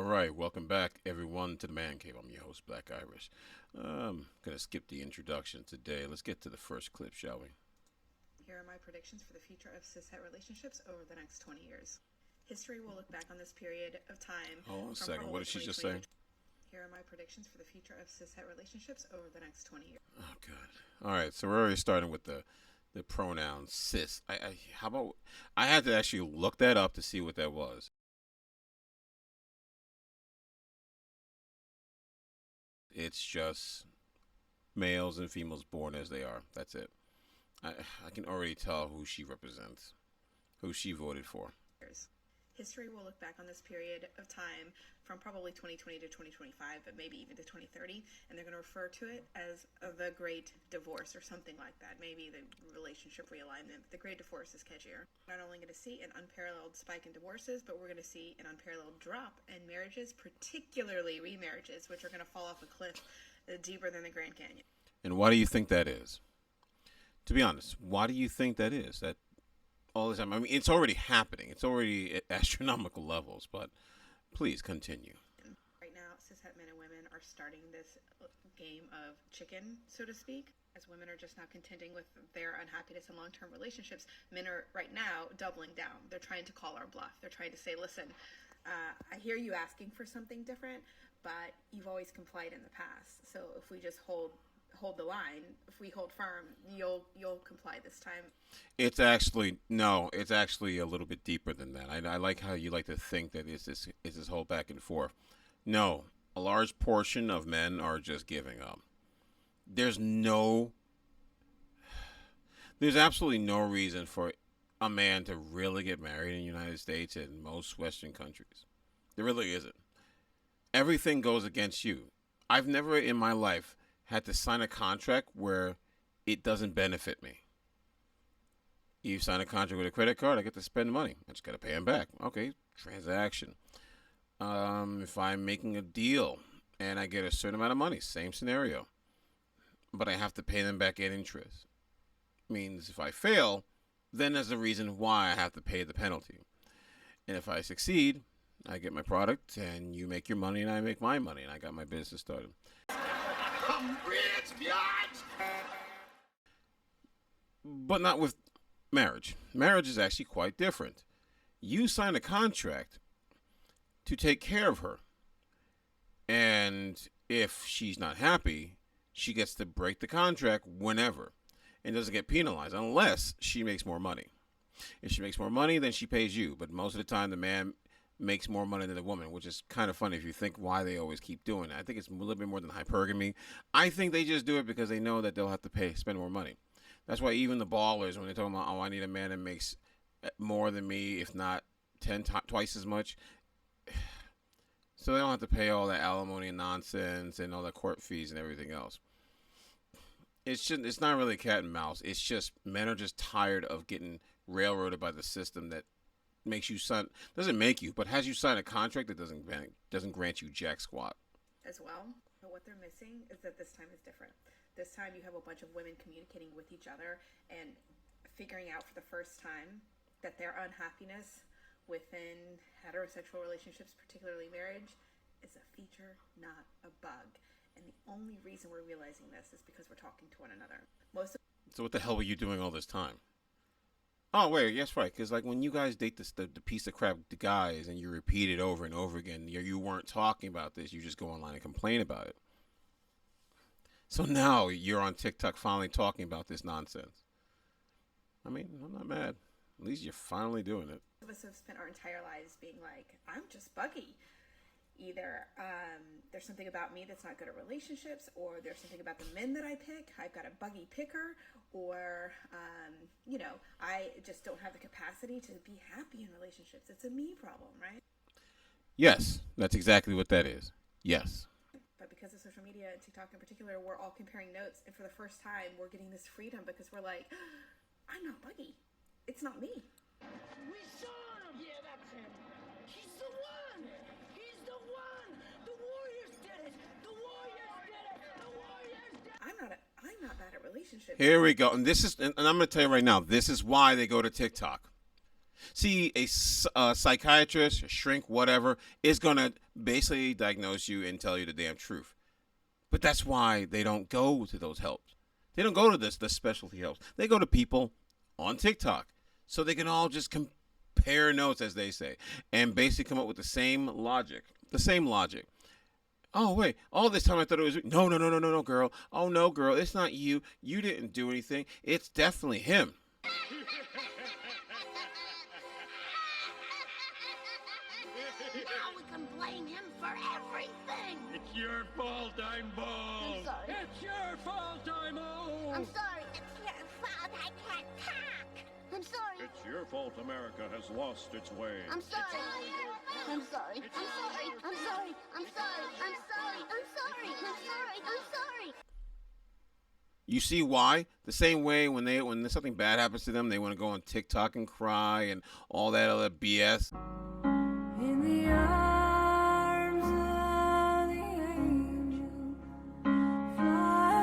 right, welcome back, everyone, to the Man Cave. I'm your host, Black Irish. I'm going to skip the introduction today. Let's get to the first clip, shall we? Here are my predictions for the future of cishet relationships over the next 20 years. History will look back on this period of time. Hold on a second. What did she just say? Here are my predictions for the future of cishet relationships over the next 20 years. Oh, God. All right, so we're already starting with the pronoun cis. How about I had to actually look that up to see what that was. It's just males and females born as they are. That's it. I can already tell who she represents, who she voted for. History will look back on this period of time from probably 2020 to 2025, but maybe even to 2030, and they're going to refer to it as the Great Divorce or something like that. Maybe the relationship realignment. The Great Divorce is catchier. We're not only going to see an unparalleled spike in divorces, but we're going to see an unparalleled drop in marriages, particularly remarriages, which are going to fall off a cliff deeper than the Grand Canyon. And why do you think that is? To be honest, why do you think that is? That all the time. I mean, it's already happening. It's already at astronomical levels. But please continue. Right now, cishet men and women are starting this game of chicken, so to speak. As women are just now contending with their unhappiness in long-term relationships, men are right now doubling down. They're trying to call our bluff. They're trying to say, listen, I hear you asking for something different, but you've always complied in the past. So if we just hold the line, if we hold firm, you'll comply this time. It's actually a little bit deeper than that. I like how you like to think that it's this whole back and forth. No, a large portion of men are just giving up. There's absolutely no reason for a man to really get married in the United States and most Western countries. There really isn't. Everything goes against you. I've never in my life had to sign a contract where it doesn't benefit me. You sign a contract with a credit card, I get to spend money. I just got to pay them back. Okay, transaction. If I'm making a deal and I get a certain amount of money, same scenario. But I have to pay them back at interest. Means if I fail, then there's a reason why I have to pay the penalty. And if I succeed, I get my product and you make your money and I make my money and I got my business started. I'm rich, biatch! But not with marriage. Marriage is actually quite different. You sign a contract to take care of her. And if she's not happy, she gets to break the contract whenever and doesn't get penalized unless she makes more money. If she makes more money, then she pays you. But most of the time, the man makes more money than the woman, which is kind of funny if you think why they always keep doing it. I think it's a little bit more than hypergamy. I think they just do it because they know that they'll have to spend more money. That's why even the ballers, when they're talking about, oh, I need a man that makes more than me, if not twice as much, so they don't have to pay all that alimony and nonsense and all the court fees and everything else. It's not really cat and mouse. It's just men are just tired of getting railroaded by the system that makes you doesn't make you, but has you sign a contract that doesn't grant you jack squat. As well, but what they're missing is that this time is different. This time you have a bunch of women communicating with each other and figuring out for the first time that their unhappiness within heterosexual relationships, particularly marriage, is a feature, not a bug. And the only reason we're realizing this is because we're talking to one another. So what the hell were you doing all this time? Oh, wait, yes, right. Because, like, when you guys date the piece of crap guys and you repeat it over and over again, you weren't talking about this. You just go online and complain about it. So now you're on TikTok finally talking about this nonsense. I mean, I'm not mad. At least you're finally doing it. Most of us have spent our entire lives being like, I'm just buggy. Either there's something about me that's not good at relationships, or there's something about the men that I pick. I've got a buggy picker, or, I just don't have the capacity to be happy in relationships. It's a me problem, right? Yes, that's exactly what that is. Yes. But because of social media and TikTok in particular, we're all comparing notes. And for the first time, we're getting this freedom because we're like, I'm not buggy. It's not me. We saw him! Yeah, that's him. He's the one! He's the one! The Warriors did it! The Warriors did it! The Warriors did it! I'm not bad at relationships. Here we go. And I'm going to tell you right now, this is why they go to TikTok. See, a psychiatrist, a shrink, whatever, is going to basically diagnose you and tell you the damn truth. But that's why they don't go to those helps. They don't go to the specialty helps. They go to people on TikTok. So they can all just compare notes, as they say, and basically come up with the same logic. The same logic. Oh, wait, all this time I thought it was... No, girl. Oh, no, girl, it's not you. You didn't do anything. It's definitely him. Now we can blame him for everything. It's your fault I'm bald. I'm sorry. It's your fault I'm old. I'm sorry. It's your fault I can't talk. I'm sorry. It's your fault America has lost its way. I'm sorry. I'm sorry. I'm sorry. I'm sorry. I'm sorry. I'm sorry. I'm sorry. I'm sorry. I'm sorry. You see why? The same way when something bad happens to them, they want to go on TikTok and cry and all that other BS. In the arms of the angel, fly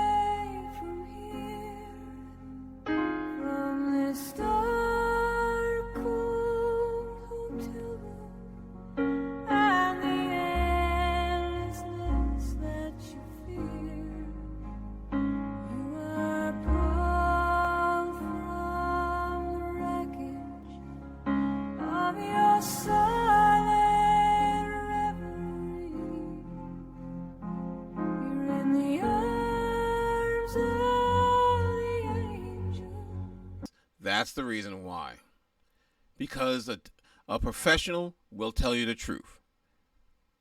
away from here, from this dark, cold hotel room, and the endlessness that you fear. You are pulled from the wreckage of your silent reverie. You're in the arms of the angel. That's the reason why. Because a professional will tell you the truth.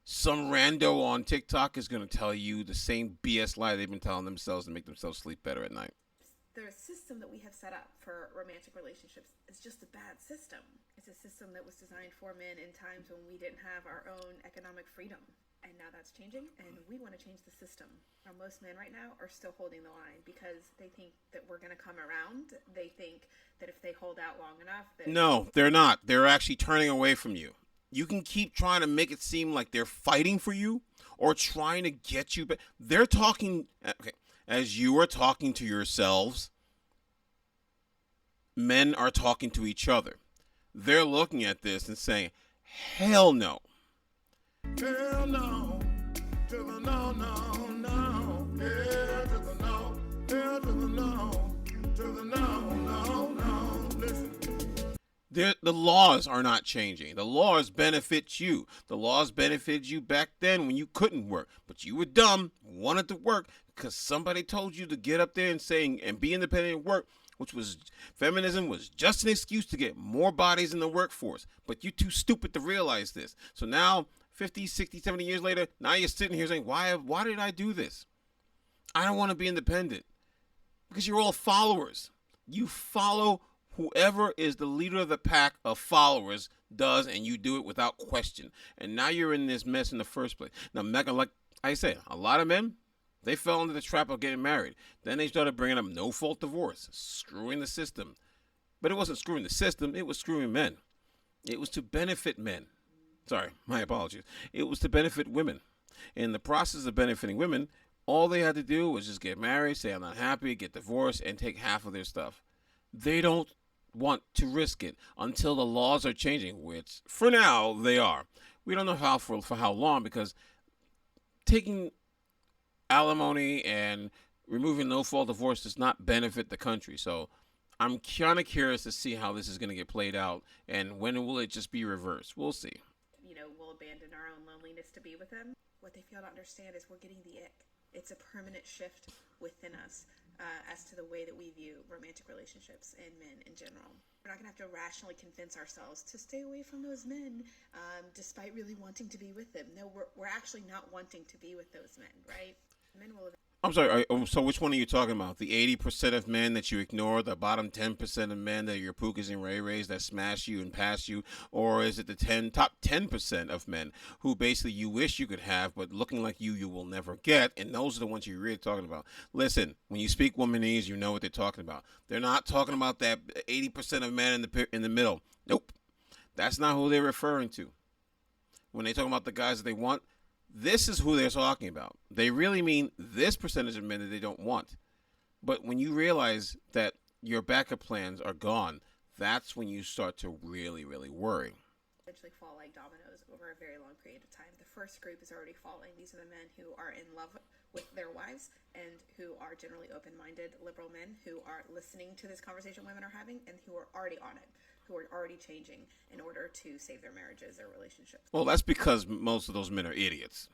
Some rando on TikTok is going to tell you the same BS lie they've been telling themselves to make themselves sleep better at night. The system that we have set up for romantic relationships is just a bad system. It's a system that was designed for men in times when we didn't have our own economic freedom. And now that's changing, and we want to change the system. Now, most men right now are still holding the line because they think that we're going to come around. They think that if they hold out long enough... that No, they're not. They're actually turning away from you. You can keep trying to make it seem like they're fighting for you or trying to get you back. They're talking... Okay, as you are talking to yourselves, men are talking to each other. They're looking at this and saying, hell no. Hell no, to the no, no, no. Yeah, to the no, hell to the no, to the no, no, no. Listen. The laws are not changing. The laws benefit you. The laws benefited you back then when you couldn't work. But you were dumb, wanted to work because somebody told you to get up there and say and be independent and work, which was feminism was just an excuse to get more bodies in the workforce. But you're too stupid to realize this. So now 50, 60, 70 years later, now you're sitting here saying, why did I do this? I don't want to be independent. Because you're all followers. You follow whoever is the leader of the pack of followers does, and you do it without question. And now you're in this mess in the first place. Now, Mecca, like I said, a lot of men, they fell into the trap of getting married. Then they started bringing up no-fault divorce, screwing the system. But it wasn't screwing the system. It was screwing men. It was to benefit men. Sorry, my apologies. It was to benefit women. In the process of benefiting women, all they had to do was just get married, say I'm not happy, get divorced, and take half of their stuff. They don't want to risk it until the laws are changing, which for now they are. We don't know how for how long, because taking alimony and removing no-fault divorce does not benefit the country. So I'm kind of curious to see how this is going to get played out, and when will it just be reversed? We'll see. We'll abandon our own loneliness to be with them. What they fail to understand is we're getting the ick. It's a permanent shift within us as to the way that we view romantic relationships and men in general. We're not going to have to rationally convince ourselves to stay away from those men despite really wanting to be with them. No, we're actually not wanting to be with those men, right? Men will... I'm sorry, so which one are you talking about? The 80% of men that you ignore, the bottom 10% of men that your pookas and ray-rays that smash you and pass you, or is it the top 10% of men who basically you wish you could have, but looking like you will never get, and those are the ones you're really talking about. Listen, when you speak womanese, you know what they're talking about. They're not talking about that 80% of men in the middle. Nope, that's not who they're referring to. When they talk about the guys that they want, this is who they're talking about. They really mean this percentage of men that they don't want. But when you realize that your backup plans are gone, that's when you start to really, really worry. Eventually fall like dominoes over a very long period of time. The first group is already falling. These are the men who are in love with their wives and who are generally open-minded, liberal men who are listening to this conversation women are having and who are already on it, who are already changing in order to save their marriages or relationships. Well, that's because most of those men are idiots.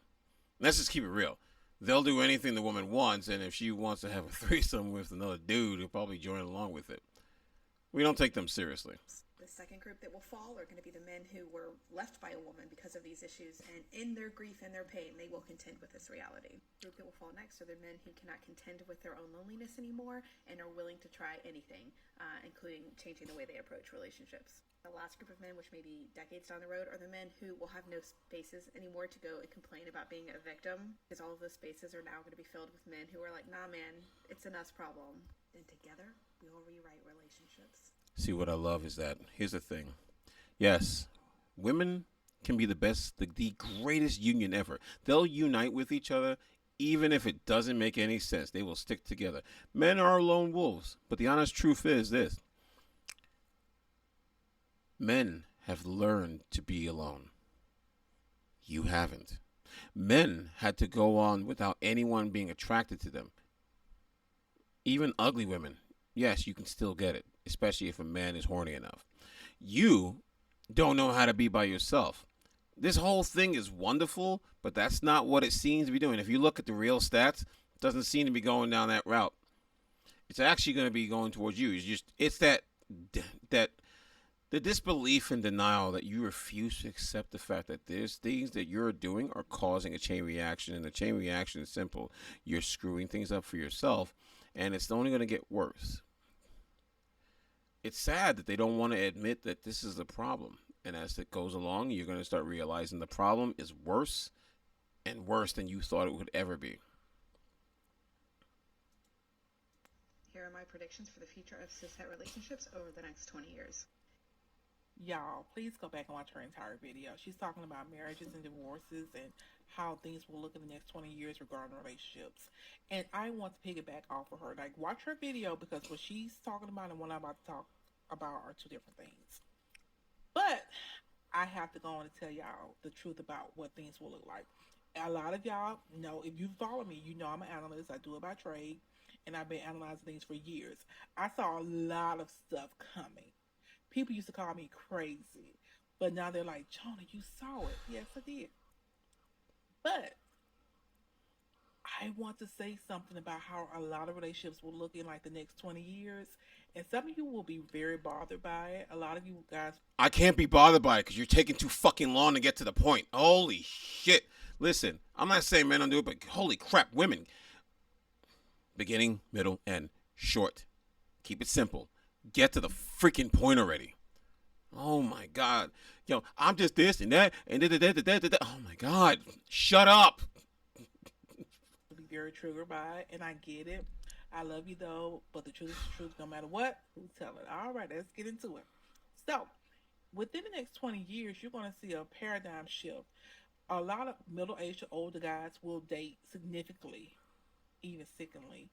Let's just keep it real. They'll do anything the woman wants, and if she wants to have a threesome with another dude, he'll probably join along with it. We don't take them seriously. The second group that will fall are going to be the men who were left by a woman because of these issues, and in their grief and their pain, they will contend with this reality. The group that will fall next are the men who cannot contend with their own loneliness anymore and are willing to try anything, including changing the way they approach relationships. The last group of men, which may be decades down the road, are the men who will have no spaces anymore to go and complain about being a victim, because all of those spaces are now going to be filled with men who are like, nah, man, it's an us problem. And together, we will rewrite relationships. See, what I love is that, here's the thing. Yes, women can be the best, the greatest union ever. They'll unite with each other even if it doesn't make any sense. They will stick together. Men are lone wolves, but the honest truth is this. Men have learned to be alone. You haven't. Men had to go on without anyone being attracted to them. Even ugly women. Yes, you can still get it, especially if a man is horny enough. You don't know how to be by yourself. This whole thing is wonderful, but that's not what it seems to be doing. If you look at the real stats, it doesn't seem to be going down that route. It's actually going to be going towards you. It's that the disbelief and denial that you refuse to accept the fact that there's things that you're doing are causing a chain reaction, and the chain reaction is simple. You're screwing things up for yourself, and it's only going to get worse. It's sad that they don't want to admit that this is the problem. And as it goes along, you're going to start realizing the problem is worse and worse than you thought it would ever be. Here are my predictions for the future of cishet relationships over the next 20 years. Y'all, please go back and watch her entire video. She's talking about marriages and divorces and how things will look in the next 20 years regarding relationships. And I want to piggyback off of her. Like, watch her video, because what she's talking about and what I'm about to talk about are two different things. But I have to go on and tell y'all the truth about what things will look like. A lot of y'all know, if you follow me, you know I'm an analyst. I do it by trade, and I've been analyzing things for years. I saw a lot of stuff coming. People used to call me crazy, but now they're like, Jonah, you saw it. Yes, I did. But I want to say something about how a lot of relationships will look in like the next 20 years. And some of you will be very bothered by it. A lot of you guys. I can't be bothered by it because you're taking too fucking long to get to the point. Holy shit. Listen, I'm not saying men don't do it, but holy crap, women. Beginning, middle, end. Short. Keep it simple. Get to the freaking point already. Oh my God. Yo, I'm just this and that and da. Oh my God. Shut up. Will be very triggered by it, and I get it. I love you though, but the truth is the truth no matter what. Who's telling? All right, let's get into it. So, within the next 20 years, you're going to see a paradigm shift. A lot of middle-aged to older guys will date significantly, even sickeningly.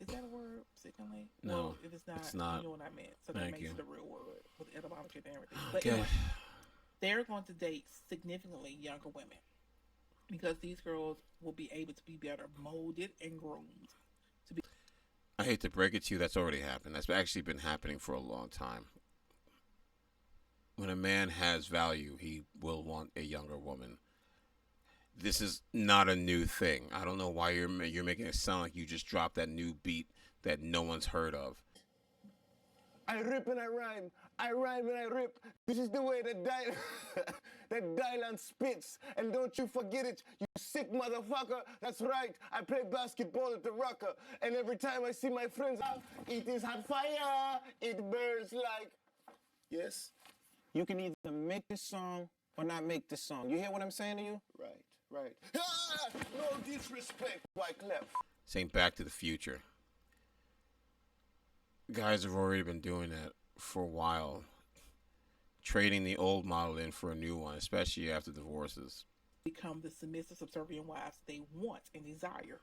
Is that a word? Sickeningly? No, well, if it's not, you know what I meant. So that Thank makes you. it a real word with etymology and everything. But Okay. anyway, they're going to date significantly younger women because these girls will be able to be better molded and groomed. I hate to break it to you, that's already happened. That's actually been happening for a long time. When a man has value, he will want a younger woman. This is not a new thing. I don't know why you're making it sound like you just dropped that new beat that no one's heard of. I rip and I rhyme. I rhyme and I rip. This is the way that Dylan spits. And don't you forget it, you sick motherfucker. That's right. I play basketball at the Rocker. And every time I see my friends, it is hot fire. It burns like. Yes? You can either make this song or not make this song. You hear what I'm saying to you? Right, right. Ah, no disrespect, Wyclef. Saying Back to the Future. Guys have already been doing that for a while. Trading the old model in for a new one, especially after divorces. Become the submissive, subservient wives they want and desire.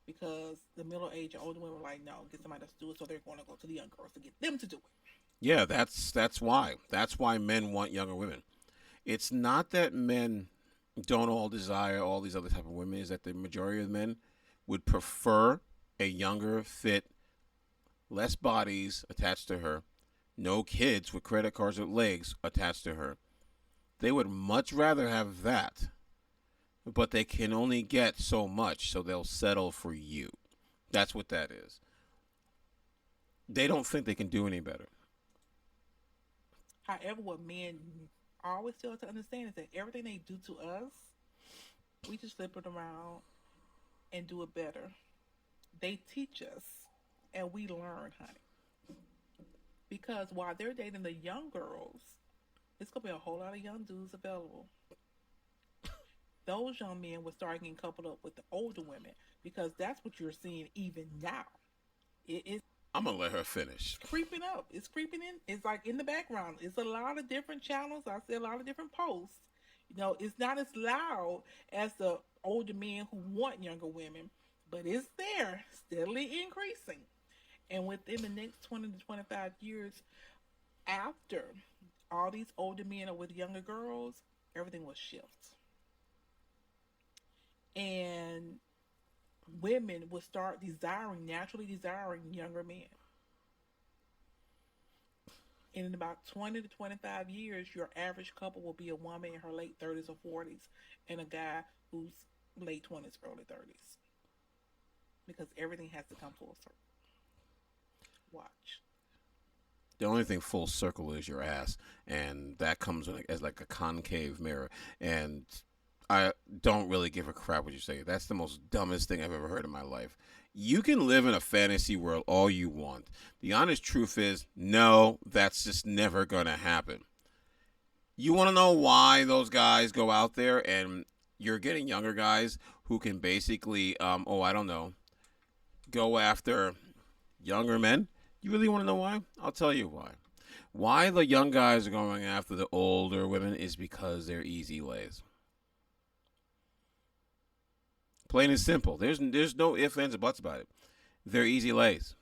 because the middle age and older women were like, no, get somebody else to do it. So they're going to go to the young girls to get them to do it. Yeah, that's why. That's why men want younger women. It's not that men don't all desire all these other type of women. Is that the majority of men would prefer a younger, fit, less bodies attached to her, no kids with credit cards or legs attached to her. They would much rather have that, but they can only get so much, so they'll settle for you. That's what that is. They don't think they can do any better. However, what men always fail to understand is that everything they do to us, we just flip it around and do it better. They teach us and we learn, honey. Because while they're dating the young girls, it's going to be a whole lot of young dudes available. Those young men will start getting coupled up with the older women because that's what you're seeing even now. It is I'm gonna let her finish. creeping up. It's creeping in. It's like in the background. It's a lot of different channels. I see a lot of different posts. You know, it's not as loud as the older men who want younger women, but it's there, steadily increasing. And within the next 20 to 25 years, after all these older men are with younger girls, everything will shift. And women will start naturally desiring younger men. And in about 20 to 25 years, your average couple will be a woman in her late 30s or 40s and a guy who's late 20s, early 30s. Because everything has to come full circle. Watch. The only thing full circle is your ass, and that comes as like a concave mirror. And I don't really give a crap what you say. That's the most dumbest thing I've ever heard in my life. You can live in a fantasy world all you want. The honest truth is, no, that's just never going to happen. You want to know why those guys go out there and you're getting younger guys who can basically, I don't know, go after younger men? You really want to know why? I'll tell you why. Why the young guys are going after the older women is because they're easy lays. Plain and simple. There's no ifs, ands, or buts about it. They're easy lays.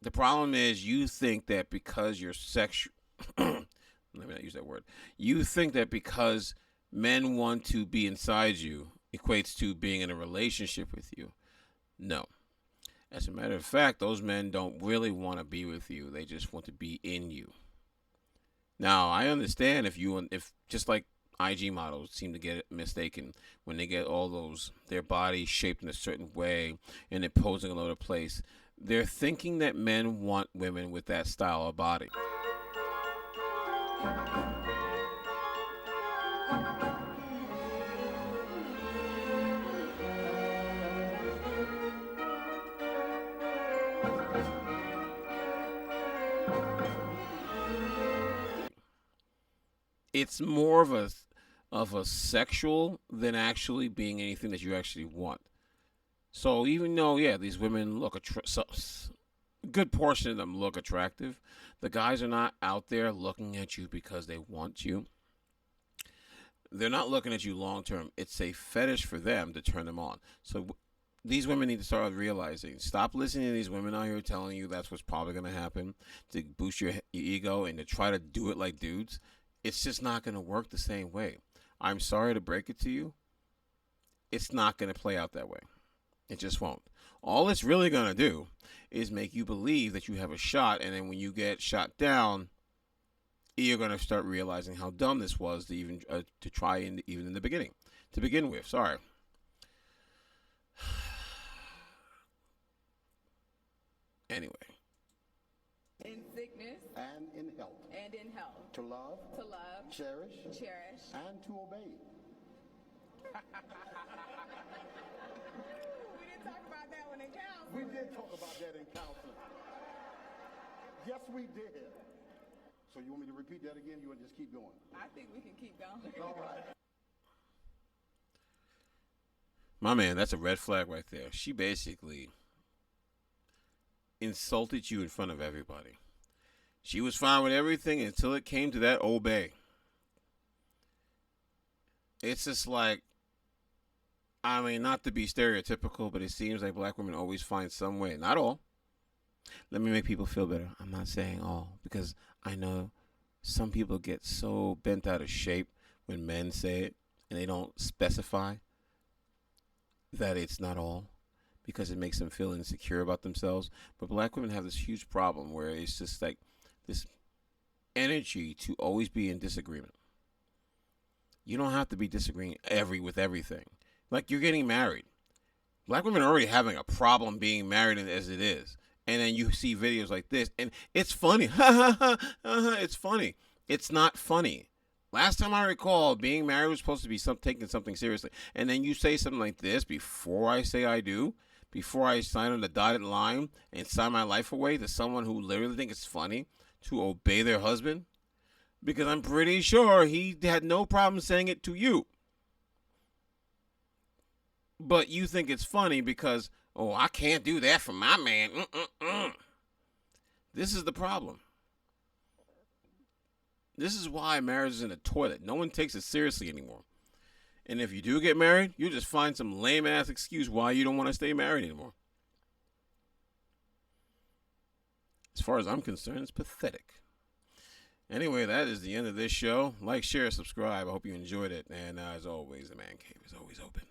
The problem is you think that because you're sexual, let me not use that word. You think that because men want to be inside you equates to being in a relationship with you. No. As a matter of fact, those men don't really want to be with you. They just want to be in you. Now, I understand if just like IG models seem to get it mistaken when they get all those, their bodies shaped in a certain way and they're posing all over the place. They're thinking that men want women with that style of body. It's more of a sexual than actually being anything that you actually want. So even though, yeah, these women look a good portion of them look attractive, the guys are not out there looking at you because they want you. They're not looking at you long term. It's a fetish for them to turn them on. So these women need to start realizing, stop listening to these women out here telling you that's what's probably going to happen to boost your ego and to try to do it like dudes. It's just not going to work the same way. I'm sorry to break it to you. It's not going to play out that way. It just won't. All it's really going to do is make you believe that you have a shot, and then when you get shot down, you're going to start realizing how dumb this was to even to try even in the beginning. To begin with, sorry. Anyway. In sickness And in health. and in health. To love. To love. Cherish. Cherish. And to obey. We didn't talk about that one in counseling. We did talk about that in counseling. Yes, we did. So you want me to repeat that again? You want to just keep going? I think we can keep going. All right. My man, that's a red flag right there. She basically insulted you in front of everybody. She was fine with everything until it came to that obey. It's just like, I mean, not to be stereotypical, but it seems like black women always find some way. Not all. Let me make people feel better. I'm not saying all, because I know some people get so bent out of shape when men say it and they don't specify that it's not all, because it makes them feel insecure about themselves. But black women have this huge problem where it's just like this energy to always be in disagreement. You don't have to be disagreeing with everything. Like, you're getting married. Black women are already having a problem being married as it is. And then you see videos like this, and it's funny. It's funny. It's not funny. Last time I recall, being married was supposed to be taking something seriously. And then you say something like this before I say I do, before I sign on the dotted line and sign my life away to someone who literally thinks it's funny to obey their husband. Because I'm pretty sure he had no problem saying it to you. But you think it's funny because, oh, I can't do that for my man. This is the problem. This is why marriage is in the toilet. No one takes it seriously anymore. And if you do get married, you just find some lame-ass excuse why you don't want to stay married anymore. As far as I'm concerned, it's pathetic. Anyway, that is the end of this show. Like, share, subscribe. I hope you enjoyed it. And as always, the man cave is always open.